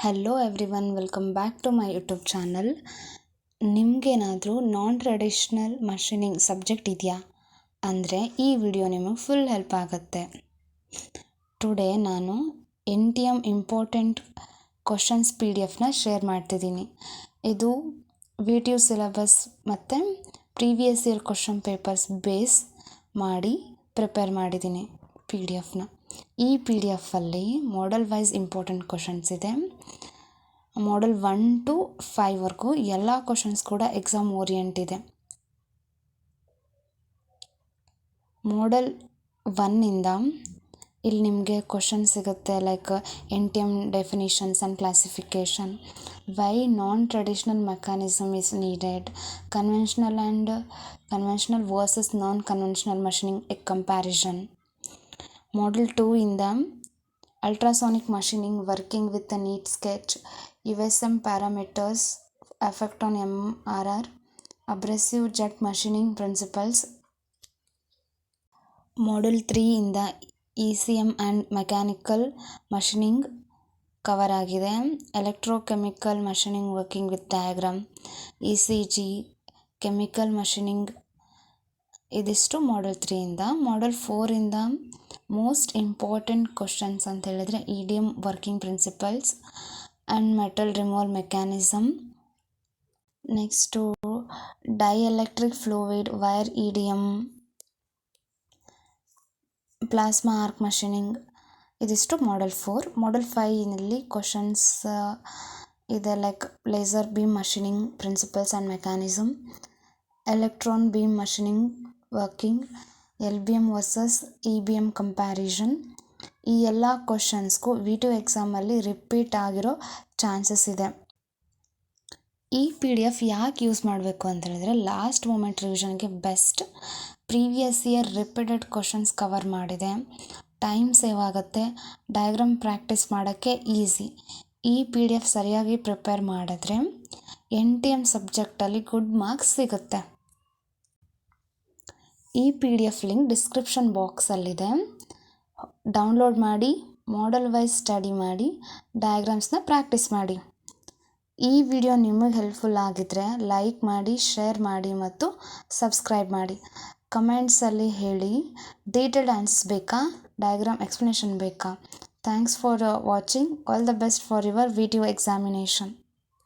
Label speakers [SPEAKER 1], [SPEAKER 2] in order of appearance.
[SPEAKER 1] Hello everyone, welcome back to my YouTube channel. ನಿಮಗೇನಾದರೂ non traditional machining subject ಇದೆಯಾ ಅಂದರೆ ಈ ವಿಡಿಯೋ ನಿಮಗೆ ಫುಲ್ ಹೆಲ್ಪ್ ಆಗುತ್ತೆ. ಟುಡೇ ನಾನು NTM important questions PDF share ಮಾಡ್ತಿದ್ದೀನಿ. ಇದು VTU ಸಿಲೆಬಸ್ ಮತ್ತು previous year question papers base ಮಾಡಿ ಪ್ರಿಪೇರ್ ಮಾಡಿದ್ದೀನಿ PDF. ಈ PDF model wise important questions ಇದೆ. ಮಾಡೆಲ್ 1 to 5 ಎಲ್ಲ ಕ್ವಶನ್ಸ್ ಕೂಡ ಎಕ್ಸಾಮ್ ಓರಿಯೆಂಟ್ ಇದೆ. ಮಾಡೆಲ್ 1ಇಂದ ಇಲ್ಲಿ ನಿಮಗೆ ಕ್ವಶನ್ ಸಿಗುತ್ತೆ, like NTM definitions and classification, why non traditional mechanism is needed, conventional versus non conventional machining a comparison. Model 2ಇಂದ ultrasonic machining, working with a neat sketch, USM parameters, effect on MRR, abrasive jet machining principles. Model 3ಇಂದ ECM and mechanical machining cover ಆಗಿದೆ. Electrochemical machining, working with diagram, ECG, chemical machining. ಇದಿಷ್ಟು model 3ಇಂದ. Model 4ಇಂದ most important questions ಅಂತ ಹೇಳಿದ್ರೆ EDM working principles and metal removal mechanism. Next dielectric fluid, wire EDM, plasma arc machining. ಇದಿಷ್ಟು model 4. Model 5ನಲ್ಲಿ questions ಇದೆ, like laser beam machining principles and mechanism, electron beam machining working, LBM versus EBM comparison. ಈ ಎಲ್ಲ ಕ್ವಶನ್ಸ್ಗೂ VTU ಎಕ್ಸಾಮಲ್ಲಿ repeat ಆಗಿರೋ chances ಇದೆ. ಈ PDF ಯಾಕೆ ಯೂಸ್ ಮಾಡಬೇಕು ಅಂತ ಹೇಳಿದ್ರೆ, ಲಾಸ್ಟ್ ಮೂಮೆಂಟ್ ರಿವಿಷನ್ಗೆ best. Previous year repeated questions cover ಮಾಡಿದೆ, ಟೈಮ್ ಸೇವ್ ಆಗುತ್ತೆ, ಡಯಾಗ್ರಾಮ್ ಪ್ರಾಕ್ಟೀಸ್ ಮಾಡೋಕ್ಕೆ ಈಸಿ. ಈ PDF ಸರಿಯಾಗಿ ಪ್ರಿಪೇರ್ ಮಾಡಿದ್ರೆ NTM ಸಬ್ಜೆಕ್ಟಲ್ಲಿ ಗುಡ್ ಮಾರ್ಕ್ಸ್ ಸಿಗುತ್ತೆ. ಈ PDF ಲಿಂಕ್ ಡಿಸ್ಕ್ರಿಪ್ಷನ್ ಬಾಕ್ಸಲ್ಲಿದೆ. ಡೌನ್ಲೋಡ್ ಮಾಡಿ, ಮಾಡೆಲ್ ವೈಸ್ ಸ್ಟಡಿ ಮಾಡಿ, ಡಯಾಗ್ರಾಮ್ಸ್ನ ಪ್ರಾಕ್ಟೀಸ್ ಮಾಡಿ. ಈ ವಿಡಿಯೋ ನಿಮಗೆ ಹೆಲ್ಪ್ಫುಲ್ ಆಗಿದ್ದರೆ ಲೈಕ್ ಮಾಡಿ, ಶೇರ್ ಮಾಡಿ ಮತ್ತು ಸಬ್ಸ್ಕ್ರೈಬ್ ಮಾಡಿ. ಕಮೆಂಟ್ಸಲ್ಲಿ ಹೇಳಿ, ಡೀಟೇಲ್ಡ್ ಆನ್ಸರ್ಸ್ ಬೇಕಾ, ಡಯಾಗ್ರಾಮ್ ಎಕ್ಸ್ಪ್ಲನೇಷನ್ ಬೇಕಾ. Thanks for watching. All the best for your VTU examination.